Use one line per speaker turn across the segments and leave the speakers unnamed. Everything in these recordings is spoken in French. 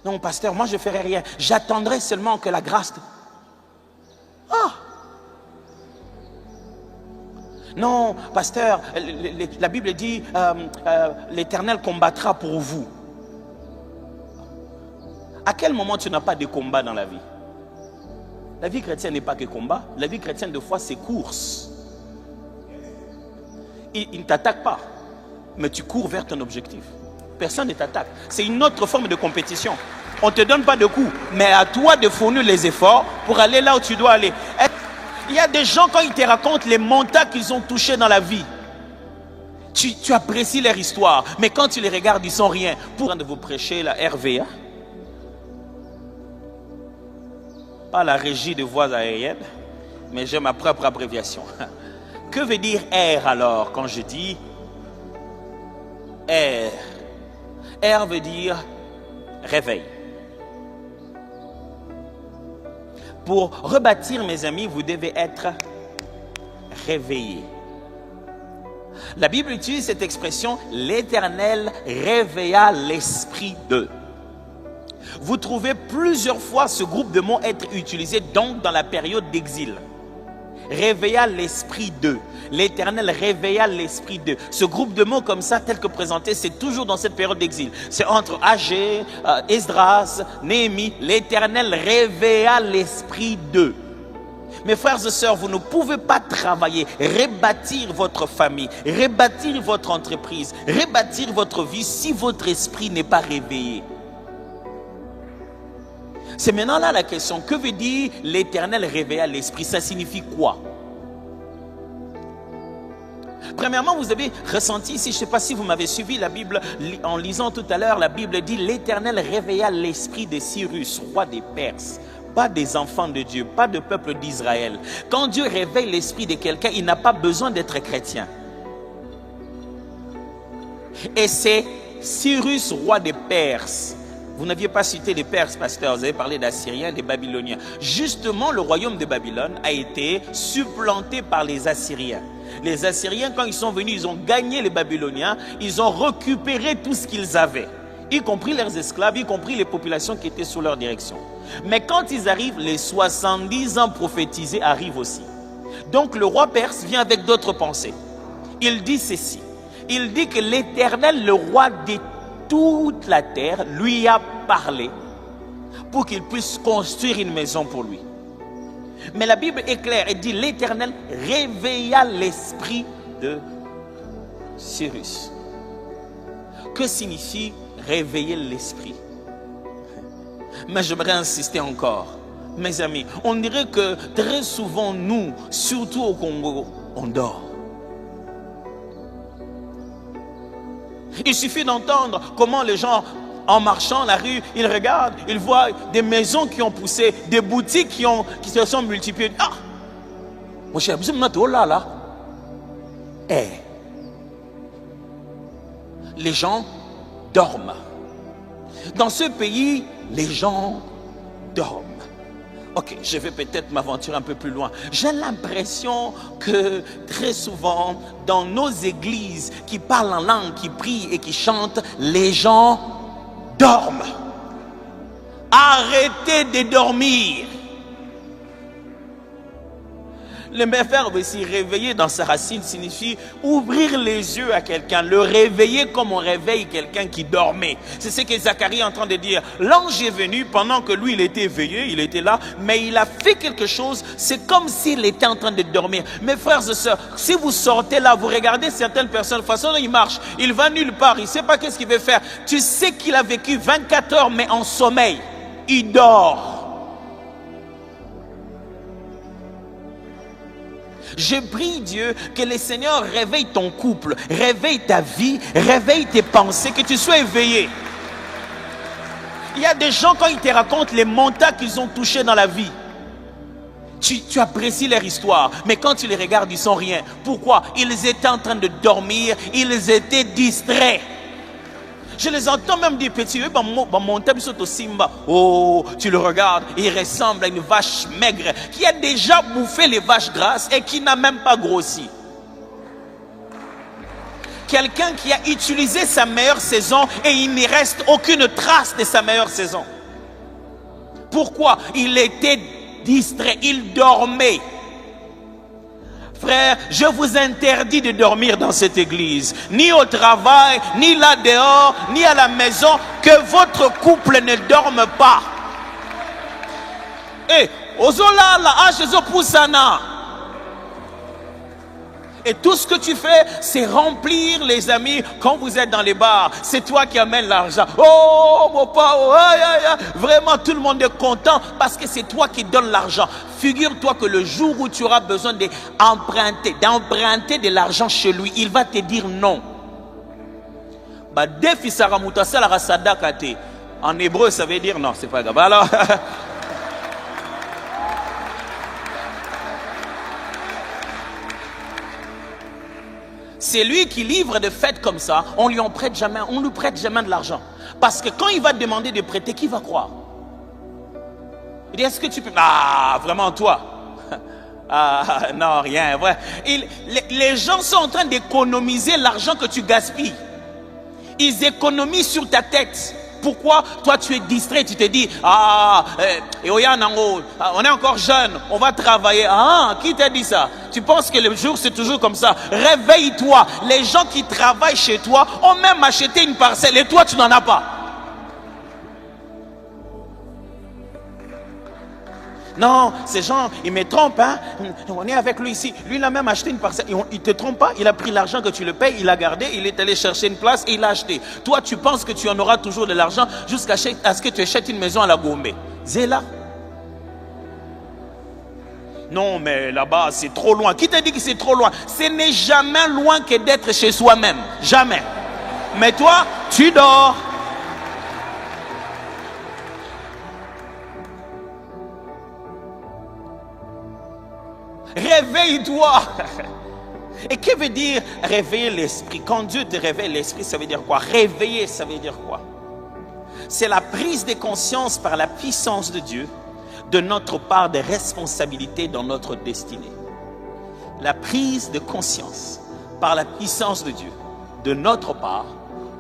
Non, pasteur, moi je ne ferai rien. J'attendrai seulement que la grâce... Ah! Non, pasteur, la Bible dit l'Éternel combattra pour vous. À quel moment tu n'as pas de combat dans la vie? La vie chrétienne n'est pas que combat. La vie chrétienne, de fois, c'est course. Il ne t'attaque pas, mais tu cours vers ton objectif. Personne ne t'attaque. C'est une autre forme de compétition. On ne te donne pas de coups, mais à toi de fournir les efforts pour aller là où tu dois aller. Il y a des gens, quand ils te racontent les montagnes qu'ils ont touchées dans la vie, tu apprécies leur histoire, mais quand tu les regardes, ils sont rien. Pour de vous prêcher la RVA, pas la régie de voies aériennes, mais j'ai ma propre abréviation. Que veut dire R alors quand je dis R? R veut dire réveil. Pour rebâtir, mes amis, vous devez être réveillé. La Bible utilise cette expression, l'Éternel réveilla l'esprit d'eux. Vous trouvez plusieurs fois ce groupe de mots être utilisé donc dans la période d'exil. Réveilla l'esprit d'eux. L'Éternel réveilla l'esprit d'eux. Ce groupe de mots comme ça, tel que présenté, c'est toujours dans cette période d'exil. C'est entre Agé, Esdras, Néhémie. L'Éternel réveilla l'esprit d'eux. Mes frères et sœurs, vous ne pouvez pas travailler, rebâtir votre famille, rebâtir votre entreprise, rebâtir votre vie si votre esprit n'est pas réveillé. C'est maintenant là la question. Que veut dire l'Éternel réveilla l'esprit? Ça signifie quoi? Premièrement, vous avez ressenti ici, je ne sais pas si vous m'avez suivi la Bible, en lisant tout à l'heure, la Bible dit l'Éternel réveilla l'esprit de Cyrus, roi des Perses. Pas des enfants de Dieu, pas de peuple d'Israël. Quand Dieu réveille l'esprit de quelqu'un, il n'a pas besoin d'être chrétien. Et c'est Cyrus, roi des Perses. Vous n'aviez pas cité les Perses, pasteur, vous avez parlé d'Assyriens, des Babyloniens. Justement, le royaume de Babylone a été supplanté par les Assyriens. Les Assyriens, quand ils sont venus, ils ont gagné les Babyloniens, ils ont récupéré tout ce qu'ils avaient, y compris leurs esclaves, y compris les populations qui étaient sous leur direction. Mais quand ils arrivent, les 70 ans prophétisés arrivent aussi. Donc le roi perse vient avec d'autres pensées. Il dit ceci, il dit que l'Éternel, le roi de toute la terre, lui a parlé pour qu'il puisse construire une maison pour lui. Mais la Bible est claire, elle dit l'Éternel réveilla l'esprit de Cyrus. Que signifie réveiller l'esprit? Mais j'aimerais insister encore, mes amis, on dirait que très souvent nous, surtout au Congo, on dort. Il suffit d'entendre comment les gens, en marchant la rue, ils regardent, ils voient des maisons qui ont poussé, des boutiques qui se sont multipliées. Ah! Mon cher, vous êtes là. Eh! Les gens dorment. Dans ce pays, les gens dorment. Ok, je vais peut-être m'aventurer un peu plus loin. J'ai l'impression que très souvent, dans nos églises qui parlent en langue, qui prient et qui chantent, les gens dorment. Arrêtez de dormir. Le verbe aussi réveiller dans sa racine signifie ouvrir les yeux à quelqu'un, le réveiller comme on réveille quelqu'un qui dormait. C'est ce que Zacharie est en train de dire. L'ange est venu pendant que lui il était éveillé, il était là, mais il a fait quelque chose, c'est comme s'il était en train de dormir. Mes frères et sœurs, si vous sortez là, vous regardez certaines personnes, de toute façon il marche, il va nulle part, il ne sait pas qu'est-ce qu'il veut faire. Tu sais qu'il a vécu 24 heures mais en sommeil, il dort. Je prie Dieu que le Seigneur réveille ton couple, réveille ta vie, réveille tes pensées, que tu sois éveillé. Il y a des gens, quand ils te racontent les montagnes qu'ils ont touchées dans la vie, tu apprécies leur histoire, mais quand tu les regardes, ils sont rien. Pourquoi? Ils étaient en train de dormir, ils étaient distraits. Je les entends même dire, petit, oh, tu le regardes, il ressemble à une vache maigre qui a déjà bouffé les vaches grasses et qui n'a même pas grossi. Quelqu'un qui a utilisé sa meilleure saison et il n'y reste aucune trace de sa meilleure saison. Pourquoi? Il était distrait, il dormait. Frère, je vous interdis de dormir dans cette église, ni au travail, ni là dehors, ni à la maison, que votre couple ne dorme pas. Eh, ozola la achezo poussana. Et tout ce que tu fais, c'est remplir les amis quand vous êtes dans les bars. C'est toi qui amènes l'argent. Oh, mon papa, oh, aïe, aïe, aïe. Vraiment, tout le monde est content parce que c'est toi qui donnes l'argent. Figure-toi que le jour où tu auras besoin d'emprunter de l'argent chez lui, il va te dire non. En hébreu, ça veut dire non, c'est pas grave. Alors, c'est lui qui livre de fêtes comme ça, on lui prête jamais de l'argent. Parce que quand il va demander de prêter, qui va croire? Il dit, est-ce que tu peux... Ah, vraiment toi? Ah, non, rien. Ouais. Les gens sont en train d'économiser l'argent que tu gaspilles. Ils économisent sur ta tête. Pourquoi? Toi, tu es distrait, tu te dis, on est encore jeune, on va travailler. Ah, qui t'a dit ça? Tu penses que le jour, c'est toujours comme ça? Réveille-toi. Les gens qui travaillent chez toi ont même acheté une parcelle et toi, tu n'en as pas. Non, ces gens, ils me trompent, hein. On est avec lui ici. Lui, il a même acheté une parcelle. Il ne te trompe pas. Il a pris l'argent que tu le payes, il l'a gardé, il est allé chercher une place et il l'a acheté. Toi, tu penses que tu en auras toujours de l'argent jusqu'à ce que tu achètes une maison à la Gombe. Zéla. Non, mais là-bas, c'est trop loin. Qui t'a dit que c'est trop loin? Ce n'est jamais loin que d'être chez soi-même. Jamais. Mais toi, tu dors. Réveille-toi. Et que veut dire réveiller l'esprit? Quand Dieu te réveille l'esprit, ça veut dire quoi? Réveiller, ça veut dire quoi? C'est la prise de conscience par la puissance de Dieu de notre part de responsabilité dans notre destinée. La prise de conscience par la puissance de Dieu de notre part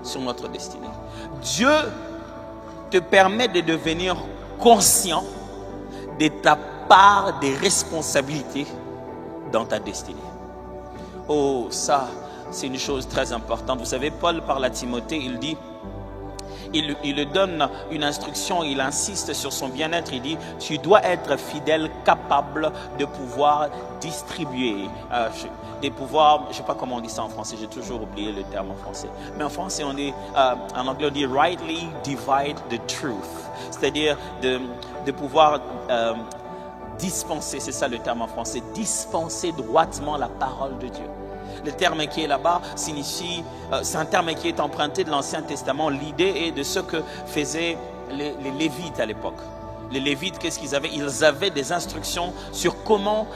sur notre destinée. Dieu te permet de devenir conscient de ta part des responsabilités dans ta destinée. Oh, ça, c'est une chose très importante. Vous savez, Paul parle à Timothée, il dit, il donne une instruction, il insiste sur son bien-être, il dit, tu dois être fidèle, capable de pouvoir distribuer, de pouvoir, je ne sais pas comment on dit ça en français, j'ai toujours oublié le terme en français, mais en français on dit, en anglais on dit rightly divide the truth, c'est-à-dire de pouvoir dispenser, c'est ça le terme en français, dispenser droitement la parole de Dieu. Le terme qui est là-bas signifie, c'est un terme qui est emprunté de l'Ancien Testament. L'idée est de ce que faisaient les Lévites à l'époque. Les Lévites, qu'est-ce qu'ils avaient? Ils avaient des instructions sur comment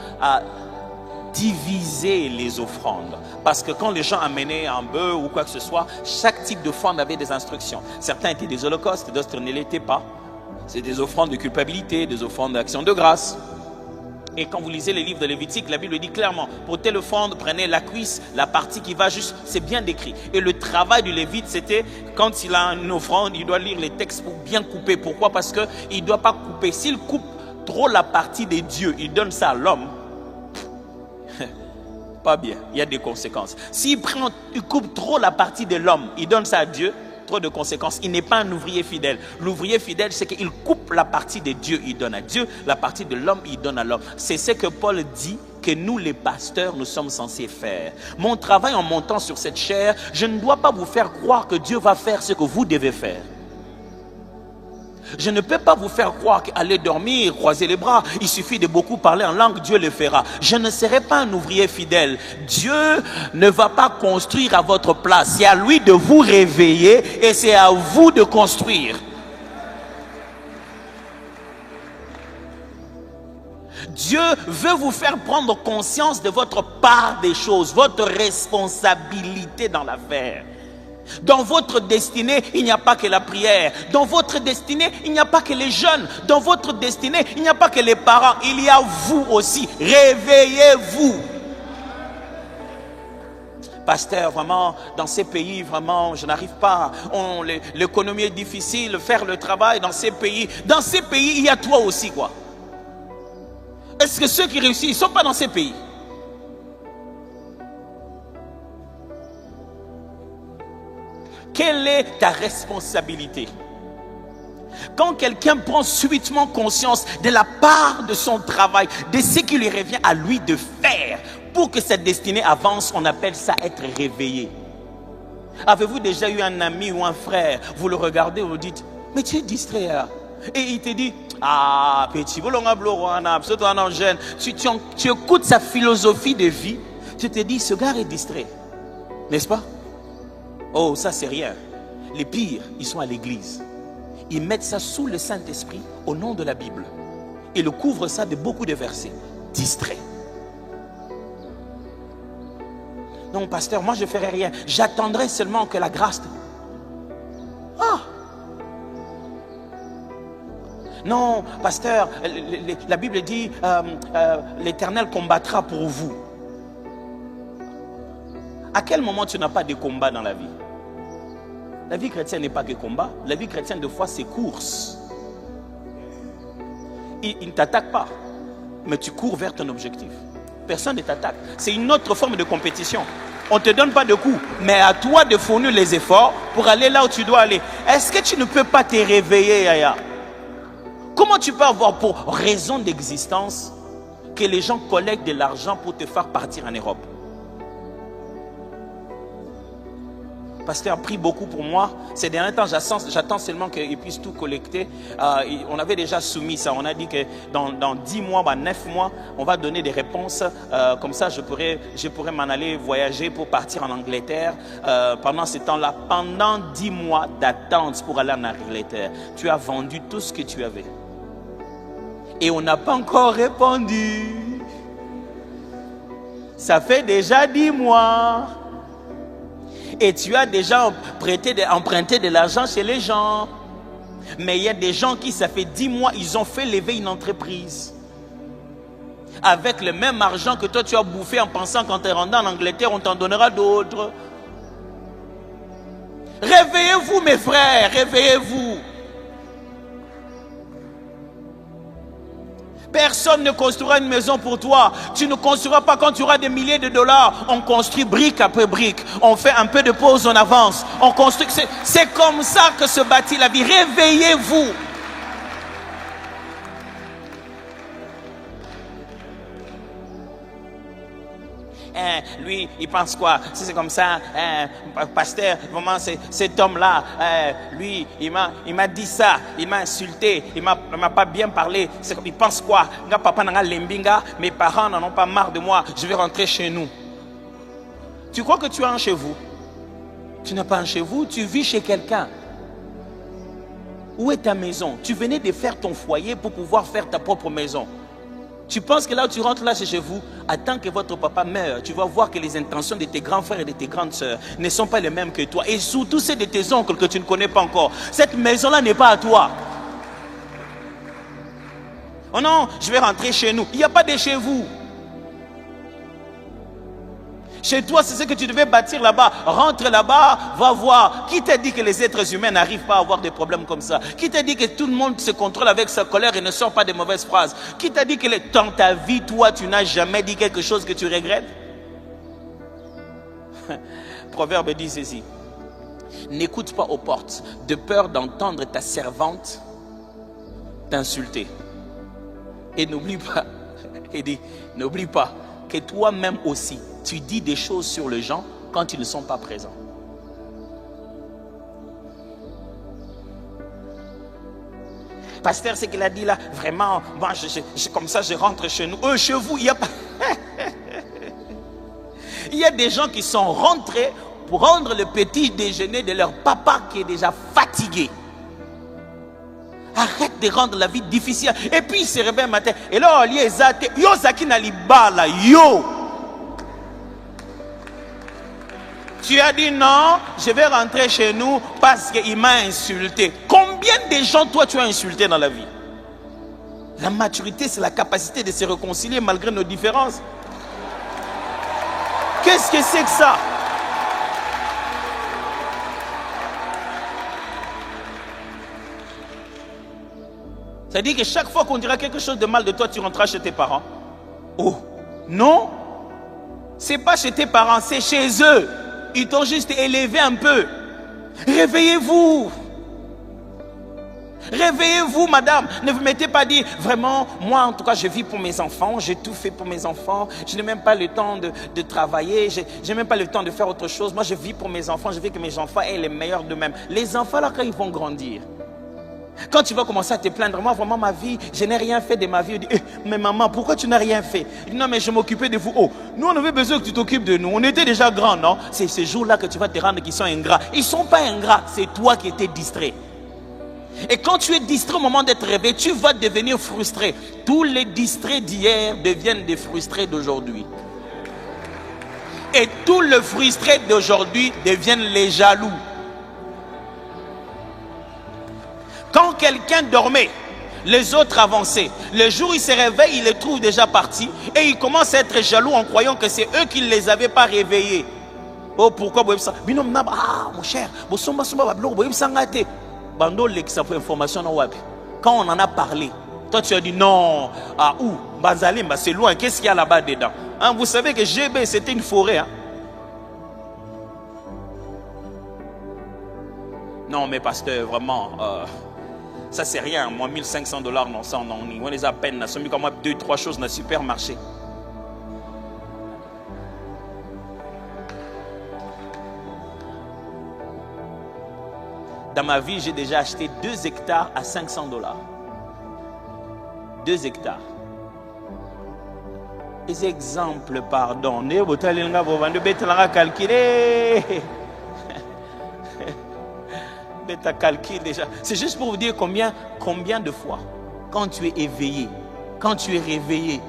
diviser les offrandes. Parce que quand les gens amenaient un bœuf ou quoi que ce soit, chaque type d'offrande avait des instructions. Certains étaient des holocaustes, d'autres ne l'étaient pas. C'est des offrandes de culpabilité, des offrandes d'action de grâce. Et quand vous lisez les livres de Lévitique, la Bible dit clairement, pour telle offrande, prenez la cuisse, la partie qui va juste, c'est bien décrit. Et le travail du Lévite, c'était, quand il a une offrande, il doit lire les textes pour bien couper. Pourquoi? Parce qu'il ne doit pas couper. S'il coupe trop la partie des dieux, il donne ça à l'homme, pas bien, il y a des conséquences. S'il coupe trop la partie de l'homme, il donne ça à Dieu, trop de conséquences. Il n'est pas un ouvrier fidèle. L'ouvrier fidèle, c'est qu'il coupe la partie de Dieu, il donne à Dieu, la partie de l'homme, il donne à l'homme. C'est ce que Paul dit que nous, les pasteurs, nous sommes censés faire. Mon travail en montant sur cette chaire, je ne dois pas vous faire croire que Dieu va faire ce que vous devez faire. Je ne peux pas vous faire croire qu'aller dormir, croiser les bras, il suffit de beaucoup parler en langue, Dieu le fera. Je ne serai pas un ouvrier fidèle. Dieu ne va pas construire à votre place. C'est à lui de vous réveiller et c'est à vous de construire. Dieu veut vous faire prendre conscience de votre part des choses, votre responsabilité dans l'affaire. Dans votre destinée, il n'y a pas que la prière. Dans votre destinée, il n'y a pas que les jeunes. Dans votre destinée, il n'y a pas que les parents. Il y a vous aussi. Réveillez-vous. Pasteur, vraiment, dans ces pays, vraiment, je n'arrive pas. L'économie est difficile, faire le travail dans ces pays, il y a toi aussi, quoi. Est-ce que ceux qui réussissent, ils ne sont pas dans ces pays? Quelle est ta responsabilité? Quand quelqu'un prend subitement conscience de la part de son travail, de ce qui lui revient à lui de faire pour que cette destinée avance, on appelle ça être réveillé. Avez-vous déjà eu un ami ou un frère, vous le regardez, vous dites, mais tu es distrait là. Et il te dit, ah, petit, tu écoutes sa philosophie de vie, tu te dis, ce gars est distrait. N'est-ce pas? Oh, ça c'est rien. Les pires, ils sont à l'église. Ils mettent ça sous le Saint-Esprit au nom de la Bible. Et le couvrent ça de beaucoup de versets. Distrait. Non, pasteur, moi je ne ferai rien. J'attendrai seulement que la grâce... Ah! Non, pasteur, la Bible dit l'Éternel combattra pour vous. À quel moment tu n'as pas de combat dans la vie? La vie chrétienne n'est pas que combat. La vie chrétienne, de fois, c'est course. Il ne t'attaque pas, mais tu cours vers ton objectif. Personne ne t'attaque. C'est une autre forme de compétition. On ne te donne pas de coups, mais à toi de fournir les efforts pour aller là où tu dois aller. Est-ce que tu ne peux pas te réveiller, Yaya? Comment tu peux avoir pour raison d'existence que les gens collectent de l'argent pour te faire partir en Europe? Pasteur, prie beaucoup pour moi. Ces derniers temps, j'attends seulement qu'ils puissent tout collecter. On avait déjà soumis ça. On a dit que dans 10 mois, 9 mois, on va donner des réponses. Comme ça, je pourrais m'en aller voyager pour partir en Angleterre. Pendant ce temps-là, pendant 10 mois d'attente pour aller en Angleterre, tu as vendu tout ce que tu avais. Et on n'a pas encore répondu. Ça fait déjà 10 mois. Et tu as déjà emprunté de l'argent chez les gens. Mais il y a des gens qui, ça fait 10 mois, ils ont fait lever une entreprise. Avec le même argent que toi tu as bouffé en pensant qu'en te rendant en Angleterre, on t'en donnera d'autres. Réveillez-vous mes frères, réveillez-vous. Personne ne construira une maison pour toi. Tu ne construiras pas quand tu auras des milliers de dollars. On construit brique après brique. On fait un peu de pause, on avance. On construit. C'est comme ça que se bâtit la vie. Réveillez-vous. Lui, il pense quoi? Si c'est comme ça, pasteur, vraiment, cet homme-là, lui, il m'a dit ça, il m'a insulté, il m'a pas bien parlé. Il pense quoi? Papa n'a lembinga, mes parents n'en ont pas marre de moi, je vais rentrer chez nous. Tu crois que tu as un chez vous? Tu n'as pas un chez vous, tu vis chez quelqu'un. Où est ta maison? Tu venais de faire ton foyer pour pouvoir faire ta propre maison. Tu penses que là où tu rentres là c'est chez vous, attends que votre papa meure, tu vas voir que les intentions de tes grands frères et de tes grandes sœurs ne sont pas les mêmes que toi. Et surtout c'est de tes oncles que tu ne connais pas encore. Cette maison-là n'est pas à toi. Oh non, je vais rentrer chez nous. Il n'y a pas de chez vous. Chez toi, c'est ce que tu devais bâtir là-bas. Rentre là-bas, va voir. Qui t'a dit que les êtres humains n'arrivent pas à avoir des problèmes comme ça? Qui t'a dit que tout le monde se contrôle avec sa colère et ne sort pas de mauvaises phrases? Qui t'a dit que dans ta vie, toi, tu n'as jamais dit quelque chose que tu regrettes? Proverbe dit ceci. N'écoute pas aux portes, de peur d'entendre ta servante t'insulter. Et n'oublie pas, il dit, n'oublie pas que toi-même aussi, tu dis des choses sur les gens quand ils ne sont pas présents. Pasteur, ce qu'il a dit là, vraiment, moi, comme ça, je rentre chez nous. Chez vous, il n'y a pas... Il y a des gens qui sont rentrés pour rendre le petit déjeuner de leur papa qui est déjà fatigué. Arrête de rendre la vie difficile. Et puis il se réveille un matin. Et là, il y a yo zaki na libala yo. Tu as dit non, je vais rentrer chez nous parce qu'il m'a insulté. Combien de gens toi tu as insulté dans la vie? La maturité, c'est la capacité de se réconcilier malgré nos différences. Qu'est-ce que c'est que ça? C'est-à-dire que chaque fois qu'on dira quelque chose de mal de toi, tu rentreras chez tes parents. Oh, non. C'est pas chez tes parents, c'est chez eux. Ils t'ont juste élevé un peu. Réveillez-vous. Réveillez-vous, madame. Ne vous mettez pas à dire, vraiment, moi en tout cas, je vis pour mes enfants, j'ai tout fait pour mes enfants, je n'ai même pas le temps de travailler, je n'ai même pas le temps de faire autre chose. Moi, je vis pour mes enfants, je veux que mes enfants aient les meilleurs d'eux-mêmes. Les enfants, là, quand ils vont grandir, quand tu vas commencer à te plaindre, moi, vraiment, ma vie, je n'ai rien fait de ma vie. On dit, mais maman, pourquoi tu n'as rien fait? Non, mais je m'occupais de vous. Oh, nous, on avait besoin que tu t'occupes de nous. On était déjà grands, non? C'est ces jours-là que tu vas te rendre qu'ils sont ingrats. Ils ne sont pas ingrats, c'est toi qui étais distrait. Et quand tu es distrait au moment d'être réveillé, tu vas devenir frustré. Tous les distraits d'hier deviennent des frustrés d'aujourd'hui. Et tous les frustrés d'aujourd'hui deviennent les jaloux. Quand quelqu'un dormait, les autres avançaient. Le jour où il se réveille, il les trouve déjà partis. Et il commence à être jaloux en croyant que c'est eux qui ne les avaient pas réveillés. Oh, pourquoi? Ah, mon cher, quand on en a parlé, toi tu as dit non, ah où? Bazalimba, c'est loin, qu'est-ce qu'il y a là-bas dedans? Hein, vous savez que GB c'était une forêt. Hein? Non mais pasteur, vraiment, ça c'est rien, moi $1500 non, ça on les a à peine, on a mis comme moi 2-3 choses dans le supermarché. Dans ma vie, j'ai déjà acheté 2 hectares à $500. 2 hectares. Les exemples, pardon. C'est juste pour vous dire combien de fois, quand tu es éveillé, quand tu es réveillé,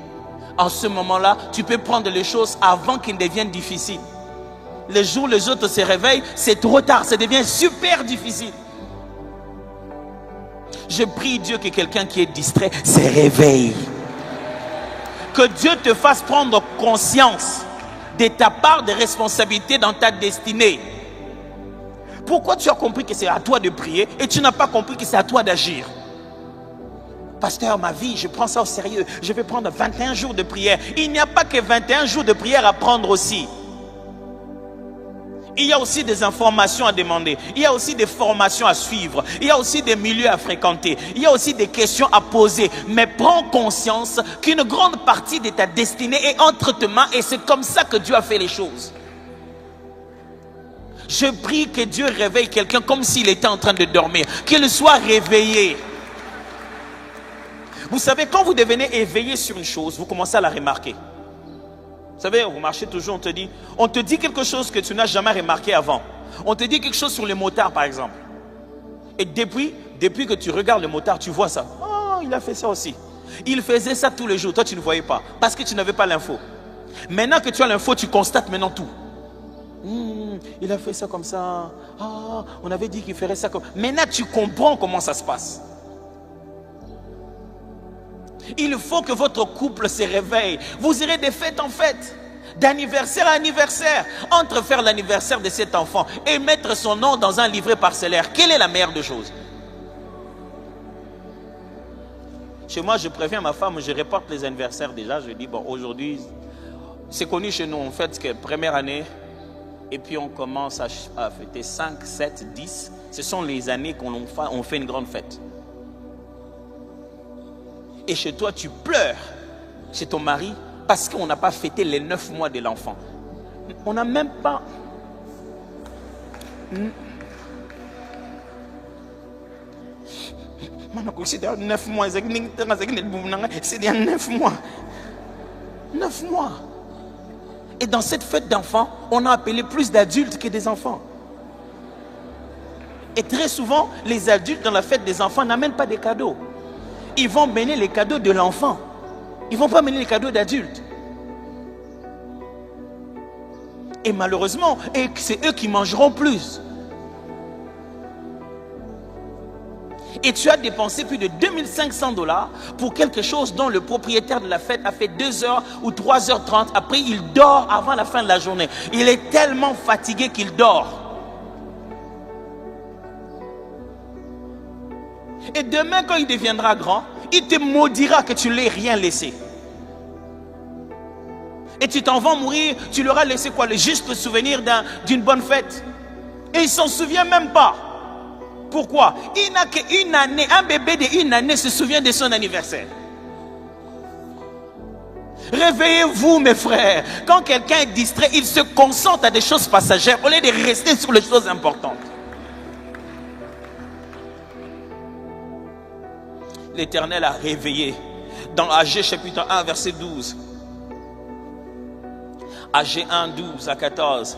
en ce moment-là, tu peux prendre les choses avant qu'elles deviennent difficiles. Le jour où les autres se réveillent, c'est trop tard, ça devient super difficile. Je prie Dieu que quelqu'un qui est distrait se réveille. Que Dieu te fasse prendre conscience de ta part de responsabilité dans ta destinée. Pourquoi tu as compris que c'est à toi de prier et tu n'as pas compris que c'est à toi d'agir? Pasteur, ma vie, je prends ça au sérieux. Je vais prendre 21 jours de prière. Il n'y a pas que 21 jours de prière à prendre aussi. Il y a aussi des informations à demander. Il y a aussi des formations à suivre. Il y a aussi des milieux à fréquenter. Il y a aussi des questions à poser. Mais prends conscience qu'une grande partie de ta destinée est entre tes mains et c'est comme ça que Dieu a fait les choses. Je prie que Dieu réveille quelqu'un comme s'il était en train de dormir. Qu'il soit réveillé. Vous savez, quand vous devenez éveillé sur une chose, vous commencez à la remarquer. Vous savez, vous marchez toujours, on te dit quelque chose que tu n'as jamais remarqué avant. On te dit quelque chose sur les motards, par exemple. Et depuis que tu regardes le motard, tu vois ça. Oh, il a fait ça aussi. Il faisait ça tous les jours. Toi, tu ne voyais pas. Parce que tu n'avais pas l'info. Maintenant que tu as l'info, tu constates maintenant tout. Il a fait ça comme ça. Ah, on avait dit qu'il ferait ça comme... Maintenant, tu comprends comment ça se passe. Il faut que votre couple se réveille. Vous irez de fête en fête, d'anniversaire à anniversaire. Entre faire l'anniversaire de cet enfant et mettre son nom dans un livret parcellaire, quelle est la meilleure des choses? Chez moi, je préviens ma femme, je reporte les anniversaires déjà. Je dis, bon, aujourd'hui, c'est connu chez nous, en fait, que première année, et puis on commence à fêter 5, 7, 10. Ce sont les années qu'on fait une grande fête. Et chez toi, tu pleures chez ton mari parce qu'on n'a pas fêté les 9 mois de l'enfant. On n'a même pas... C'est 9 mois. C'est 9 mois. 9 mois. Et dans cette fête d'enfants, on a appelé plus d'adultes que des enfants. Et très souvent, les adultes dans la fête des enfants n'amènent pas des cadeaux. Ils vont mener les cadeaux de l'enfant. Ils ne vont pas mener les cadeaux d'adultes. Et malheureusement, c'est eux qui mangeront plus. Et tu as dépensé plus de $2500 pour quelque chose dont le propriétaire de la fête a fait 2h ou 3h30. Après, il dort avant la fin de la journée. Il est tellement fatigué qu'il dort. Et demain, quand il deviendra grand, il te maudira que tu ne l'aies rien laissé. Et tu t'en vas mourir, tu leur as laissé quoi? Juste le souvenir d'une bonne fête. Et il ne s'en souvient même pas. Pourquoi? Il n'a qu'une année, un bébé d'1 année se souvient de son anniversaire. Réveillez-vous mes frères. Quand quelqu'un est distrait, il se concentre à des choses passagères au lieu de rester sur les choses importantes. L'Éternel a réveillé dans Agé chapitre 1 verset 12. Agé 1, 12 à 14.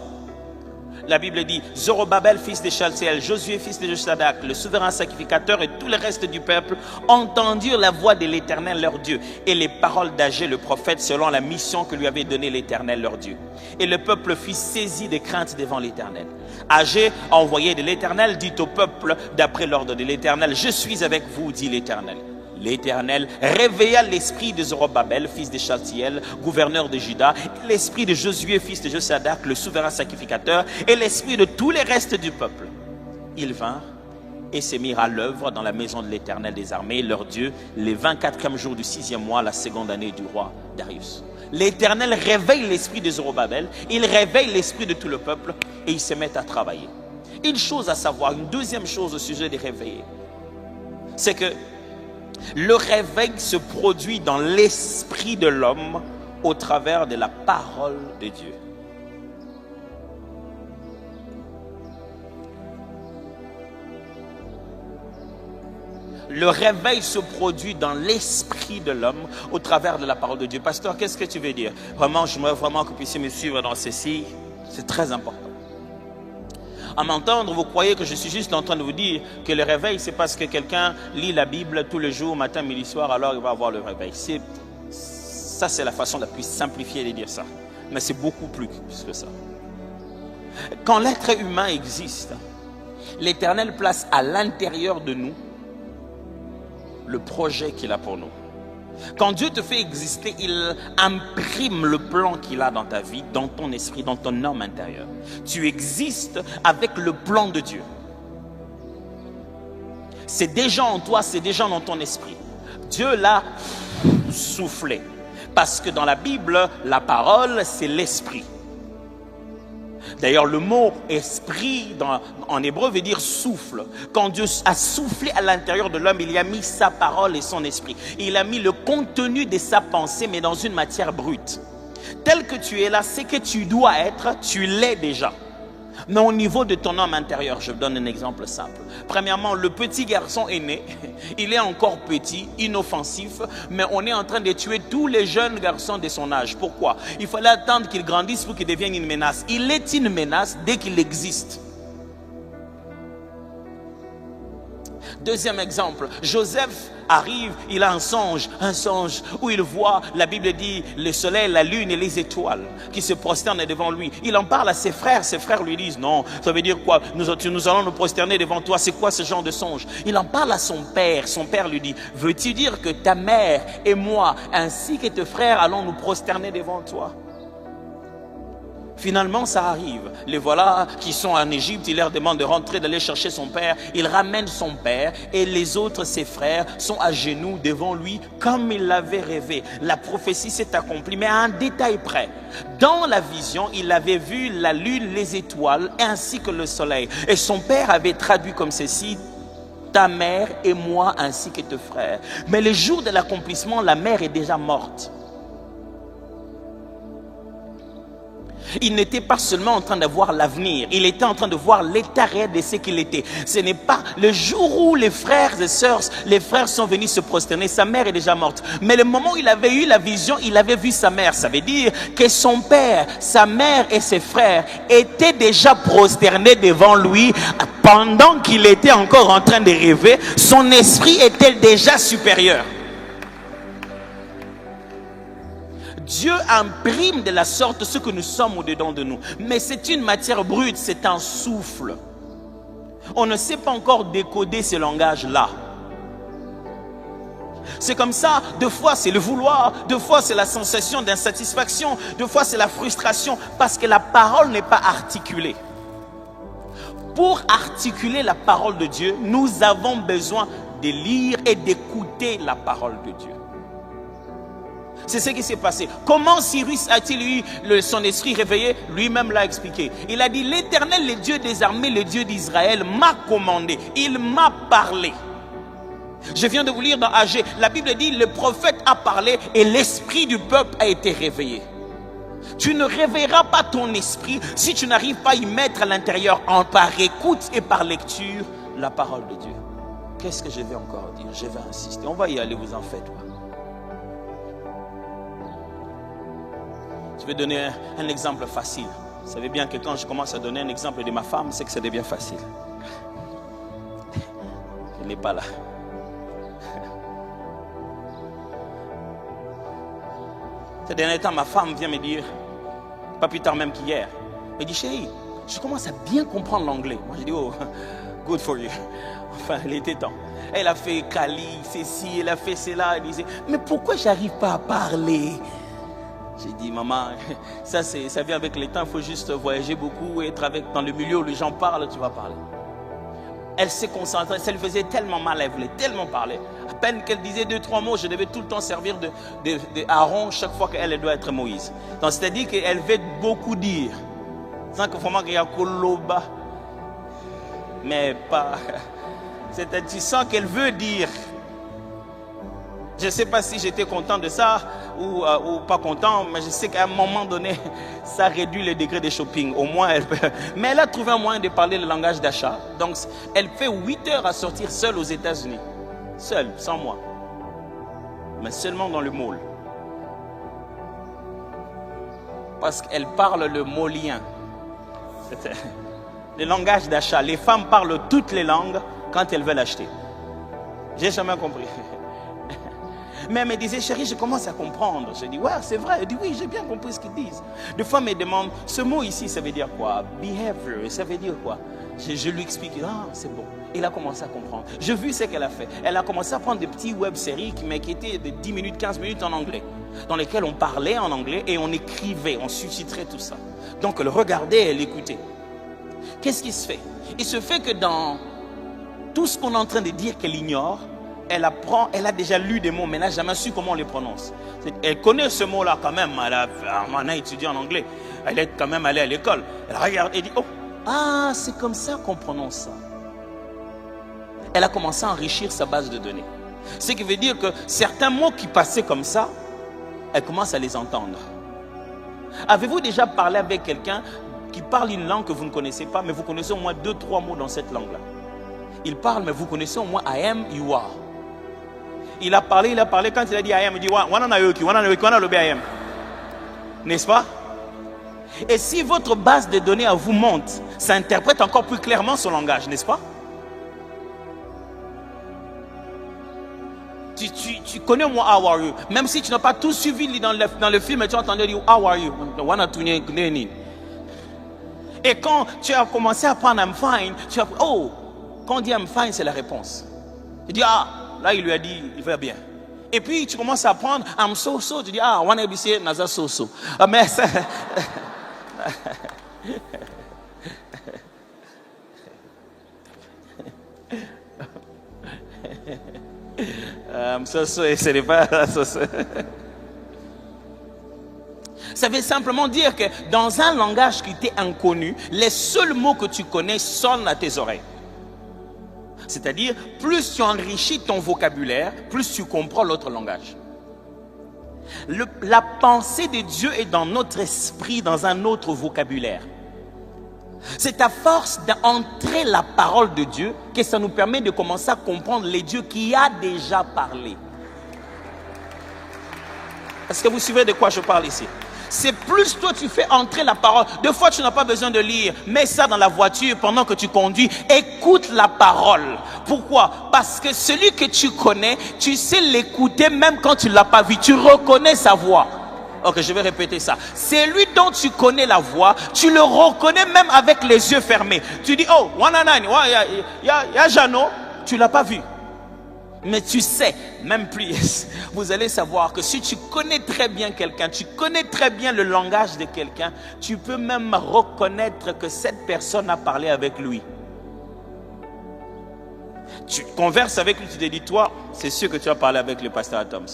La Bible dit, Zorobabel, fils de Shaltiel, Josué, fils de Josadak, le souverain sacrificateur et tout le reste du peuple entendirent la voix de l'Éternel leur Dieu et les paroles d'Agé le prophète selon la mission que lui avait donnée l'Éternel leur Dieu. Et le peuple fut saisi de crainte devant l'Éternel. Agé, envoyé de l'Éternel, dit au peuple d'après l'ordre de l'Éternel, je suis avec vous, dit l'Éternel. L'Éternel réveilla l'esprit de Zorobabel, fils de Shaltiel, gouverneur de Juda, l'esprit de Josué, fils de Josadak, le souverain sacrificateur, et l'esprit de tous les restes du peuple. Ils vinrent et se mirent à l'œuvre dans la maison de l'Éternel des armées, leur Dieu, les 24e jour du 6e mois, la seconde année du roi Darius. L'Éternel réveille l'esprit de Zorobabel, il réveille l'esprit de tout le peuple, et ils se mettent à travailler. Une chose à savoir, une deuxième chose au sujet des réveillés, c'est que le réveil se produit dans l'esprit de l'homme au travers de la parole de Dieu. Le réveil se produit dans l'esprit de l'homme au travers de la parole de Dieu. Pasteur, qu'est-ce que tu veux dire? Vraiment, j'aimerais vraiment que vous puissiez me suivre dans ceci. C'est très important. À m'entendre, vous croyez que je suis juste en train de vous dire que le réveil, c'est parce que quelqu'un lit la Bible tous les jours, matin, midi, soir, alors il va avoir le réveil. Ça, c'est la façon la plus simplifiée de dire ça. Mais c'est beaucoup plus que ça. Quand l'être humain existe, l'Éternel place à l'intérieur de nous le projet qu'il a pour nous. Quand Dieu te fait exister, il imprime le plan qu'il a dans ta vie, dans ton esprit, dans ton homme intérieur. Tu existes avec le plan de Dieu. C'est déjà en toi, c'est déjà dans ton esprit. Dieu l'a soufflé. Parce que dans la Bible, la parole, c'est l'esprit. D'ailleurs, le mot esprit en hébreu veut dire souffle. Quand Dieu a soufflé à l'intérieur de l'homme, il y a mis sa parole et son esprit. Il a mis le contenu de sa pensée, mais dans une matière brute. Tel que tu es là, c'est que tu dois être, tu l'es déjà. Mais au niveau de ton homme intérieur, je vous donne un exemple simple. Premièrement, le petit garçon est né, il est encore petit, inoffensif, mais on est en train de tuer tous les jeunes garçons de son âge. Pourquoi? Il fallait attendre qu'il grandisse pour qu'il devienne une menace. Il est une menace dès qu'il existe. Deuxième exemple, Joseph arrive, il a un songe où il voit, la Bible dit, le soleil, la lune et les étoiles qui se prosternent devant lui. Il en parle à ses frères lui disent, non, ça veut dire quoi? Nous allons nous prosterner devant toi, c'est quoi ce genre de songe? Il en parle à son père lui dit, veux-tu dire que ta mère et moi, ainsi que tes frères, allons nous prosterner devant toi? Finalement, ça arrive. Les voilà qui sont en Égypte, il leur demande de rentrer, d'aller chercher son père. Il ramène son père et les autres, ses frères, sont à genoux devant lui comme il l'avait rêvé. La prophétie s'est accomplie, mais à un détail près. Dans la vision, il avait vu la lune, les étoiles, ainsi que le soleil. Et son père avait traduit comme ceci, ta mère et moi, ainsi que tes frères. Mais le jour de l'accomplissement, la mère est déjà morte. Il n'était pas seulement en train de voir l'avenir, il était en train de voir l'état réel de ce qu'il était. Ce n'est pas le jour où les frères et sœurs, les frères sont venus se prosterner, sa mère est déjà morte. Mais le moment où il avait eu la vision, il avait vu sa mère. Ça veut dire que son père, sa mère et ses frères étaient déjà prosternés devant lui pendant qu'il était encore en train de rêver. Son esprit était déjà supérieur. Dieu imprime de la sorte ce que nous sommes au-dedans de nous. Mais c'est une matière brute, c'est un souffle. On ne sait pas encore décoder ce langage-là. C'est comme ça, deux fois c'est le vouloir, deux fois c'est la sensation d'insatisfaction, deux fois c'est la frustration, parce que la parole n'est pas articulée. Pour articuler la parole de Dieu, nous avons besoin de lire et d'écouter la parole de Dieu. C'est ce qui s'est passé. Comment Cyrus a-t-il eu son esprit réveillé? Lui-même l'a expliqué. Il a dit, l'Éternel, le Dieu des armées, le Dieu d'Israël, m'a commandé. Il m'a parlé. Je viens de vous lire dans Agé. La Bible dit, le prophète a parlé et l'esprit du peuple a été réveillé. Tu ne réveilleras pas ton esprit si tu n'arrives pas à y mettre à l'intérieur, par écoute et par lecture, la parole de Dieu. Qu'est-ce que je vais encore dire? Je vais insister. On va y aller, vous en faites pas. Je vais donner un exemple facile. Vous savez bien que quand je commence à donner un exemple de ma femme, c'est que ça devient facile. Elle n'est pas là. Ces derniers temps, ma femme vient me dire, pas plus tard même qu'hier, elle dit, chérie, je commence à bien comprendre l'anglais. Moi, je dis, oh, good for you. Enfin, il était temps. Elle a fait Cali, ceci, elle a fait cela. Elle disait, mais pourquoi j'arrive pas à parler? J'ai dit, maman, ça vient avec le temps, il faut juste voyager beaucoup, être dans le milieu où les gens parlent, tu vas parler. Elle s'est concentrée, ça lui faisait tellement mal, elle voulait tellement parler. À peine qu'elle disait 2-3 mots, je devais tout le temps servir de Aaron chaque fois qu'elle doit être Moïse. Donc c'est-à-dire qu'elle veut beaucoup dire. Sans que vraiment qu'il y a Koloba. Mais pas. C'est-à-dire, tu sens qu'elle veut dire. Je ne sais pas si j'étais content de ça ou pas content, mais je sais qu'à un moment donné, ça réduit le degré de shopping. Au moins, elle peut. Mais elle a trouvé un moyen de parler le langage d'achat. Donc, elle fait 8 heures à sortir seule aux États-Unis. Seule, sans moi. Mais seulement dans le mall. Parce qu'elle parle le molien. C'est le langage d'achat. Les femmes parlent toutes les langues quand elles veulent acheter. J'ai jamais compris. Mais elle me disait, chérie, je commence à comprendre. Je dis, ouais, c'est vrai. Elle dit, oui, j'ai bien compris ce qu'ils disent. Des fois, elle me demande, ce mot ici, ça veut dire quoi? Behavior, ça veut dire quoi? Je lui explique, ah, c'est bon. Il a commencé à comprendre. J'ai vu ce qu'elle a fait. Elle a commencé à prendre des petites web-séries qui m'inquiétaient de 10 minutes, 15 minutes en anglais, dans lesquelles on parlait en anglais et on écrivait, on sous-titrait tout ça. Donc, elle regardait, elle écoutait. Qu'est-ce qui se fait? Il se fait que dans tout ce qu'on est en train de dire qu'elle ignore, elle apprend, elle a déjà lu des mots, mais elle n'a jamais su comment on les prononce. Elle connaît ce mot-là quand même, elle a étudié en anglais, elle est quand même allée à l'école. Elle regarde et dit, oh, ah, c'est comme ça qu'on prononce ça. Elle a commencé à enrichir sa base de données. Ce qui veut dire que certains mots qui passaient comme ça, elle commence à les entendre. Avez-vous déjà parlé avec quelqu'un qui parle une langue que vous ne connaissez pas, mais vous connaissez au moins 2-3 mots dans cette langue-là? Il parle, mais vous connaissez au moins I am, you are. Il a parlé, quand il a dit I am, il dit I am. N'est-ce pas? Et si votre base de données à vous monte, ça interprète encore plus clairement son langage, n'est-ce pas? Tu connais au moins how are you. Même si tu n'as pas tout suivi dans le film, et tu as entendu dire how are you. Et quand tu as commencé à prendre I'm fine, tu as oh, quand on dit I'm fine, c'est la réponse. Tu dis ah, là il lui a dit il va bien. Et puis tu commences à apprendre I'm so, tu dis ah, one ABC, naza so. Mais ça... ce n'est pas so. Ça veut simplement dire que dans un langage qui t'est inconnu, les seuls mots que tu connais sonnent à tes oreilles. C'est-à-dire, plus tu enrichis ton vocabulaire, plus tu comprends l'autre langage. La pensée de Dieu est dans notre esprit, dans un autre vocabulaire. C'est à force d'entrer la parole de Dieu que ça nous permet de commencer à comprendre les dieux qui a déjà parlé. Est-ce que vous suivez de quoi je parle ici? C'est plus toi tu fais entrer la parole. Des fois tu n'as pas besoin de lire. Mets ça dans la voiture pendant que tu conduis. Écoute la parole. Pourquoi? Parce que celui que tu connais, tu sais l'écouter même quand tu ne l'as pas vu. Tu reconnais sa voix. Ok, je vais répéter ça. C'est lui dont tu connais la voix. Tu le reconnais même avec les yeux fermés. Tu dis, oh, 109, il y a Jeannot. Tu ne l'as pas vu. Mais tu sais, même plus, vous allez savoir que si tu connais très bien quelqu'un, tu connais très bien le langage de quelqu'un, tu peux même reconnaître que cette personne a parlé avec lui. Tu converses avec lui, tu te dis, toi, c'est sûr que tu as parlé avec le pasteur Adams.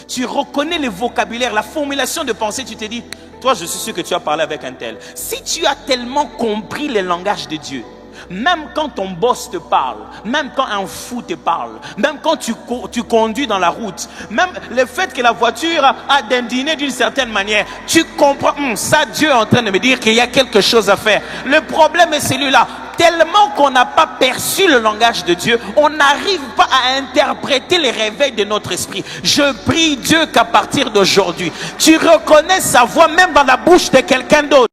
Tu reconnais le vocabulaire, la formulation de pensée, tu te dis, toi, je suis sûr que tu as parlé avec un tel. Si tu as tellement compris le langage de Dieu, même quand ton boss te parle, même quand un fou te parle, même quand tu conduis dans la route, même le fait que la voiture a d'indigner d'une certaine manière, tu comprends, ça Dieu est en train de me dire qu'il y a quelque chose à faire. Le problème est celui-là. Tellement qu'on n'a pas perçu le langage de Dieu, on n'arrive pas à interpréter les réveils de notre esprit. Je prie Dieu qu'à partir d'aujourd'hui, tu reconnais sa voix même dans la bouche de quelqu'un d'autre.